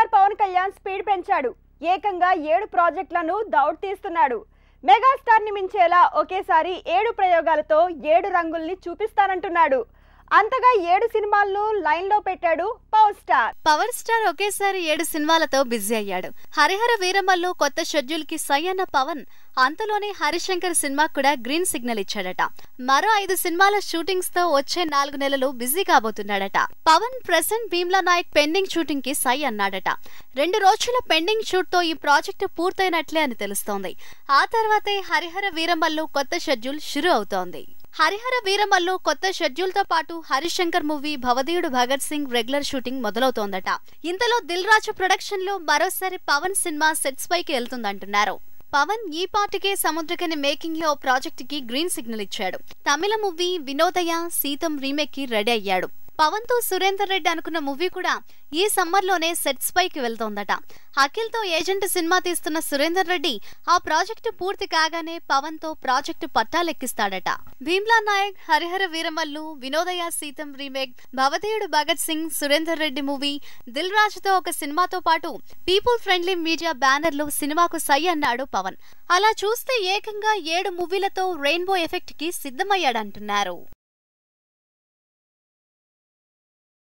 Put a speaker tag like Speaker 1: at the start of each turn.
Speaker 1: Star Pawan Kalyan speed పెంచాడు. ఏకంగా 7 ప్రాజెక్టులను దౌడ్ తీస్తున్నాడు. మెగాస్టార్ ని మించేలా ఒకేసారి 7 ప్రయోగాలతో 7 రంగుల్ని చూపిస్తానంటున్నాడు. అంతగా 7 సినిమాలను లైన్ లో పెట్టాడు పవర్ స్టార్
Speaker 2: ఒకేసారి 7 సినిమాలతో బిజీ అయ్యాడు. హరిహర వీరమల్లు కొత్త షెడ్యూల్ కి సై అన్న పవన్ అంతలోనే హరిశంకర్ సినిమా కూడా గ్రీన్ సిగ్నల్ ఇచ్చాడట. మరో 5 సినిమాల షూటింగ్స్ తో వచ్చే 4 నెలలు busy కాబోతున్నాడట. Pawan present Bheemla Naik pending shooting కి సై అన్నాడట. 2 రోజుల పెండింగ్ షూట్ తో ఈ ప్రాజెక్టు పూర్తయినట్లే అని తెలుస్తోంది. ఆ తర్వాతే హరిహర వీరమల్లు కొత్త షెడ్యూల్ షురు అవుతోంది. హరిహర వీరమల్లు కొత్త షెడ్యూల్ తో పాటు Harishankar movie భవదీయుడు Bhagat Singh regular shooting మొదలవుతోందట. ఇంతలో దిల్ రాజు ప్రొడక్షన్ లో మరోసారి పవన్ సినిమా సెట్స్ పైకి వెళ్తుందంటున్నారు. పవన్ ఈ పాటికే సముద్రకని మేకింగ్ లో ప్రాజెక్ట్ కి గ్రీన్ సిగ్నల్ ఇచ్చాడు. తమిళ మూవీ వినోదయ సీతం రీమేక్ కి రెడీ అయ్యాడు. పవన్ తో సురేందర్ రెడ్డి అనుకున్న మూవీ కూడా ఈ సమ్మర్ లోనే సెట్స్ పైకి వెళ్తోందట. అఖిల్ తో ఏజెంట్ సినిమా తీస్తున్న సురేందర్ రెడ్డి ఆ ప్రాజెక్టు పూర్తి కాగానే పవన్ తో ప్రాజెక్టు పట్టాలెక్కిస్తాడట. భీమ్లా నాయక్, హరిహర వీరమల్లు, వినోదయ సీతం రీమేక్, భవదీయుడు భగత్ సింగ్, సురేందర్ రెడ్డి మూవీ, దిల్ రాజుతో ఒక సినిమాతో పాటు పీపుల్ ఫ్రెండ్లీ మీడియా బ్యానర్ లో సినిమాకు సై అన్నాడు పవన్. అలా చూస్తే ఏకంగా 7 మూవీలతో రెయిన్బో ఎఫెక్ట్ కి సిద్ధమయ్యాడంటున్నారు.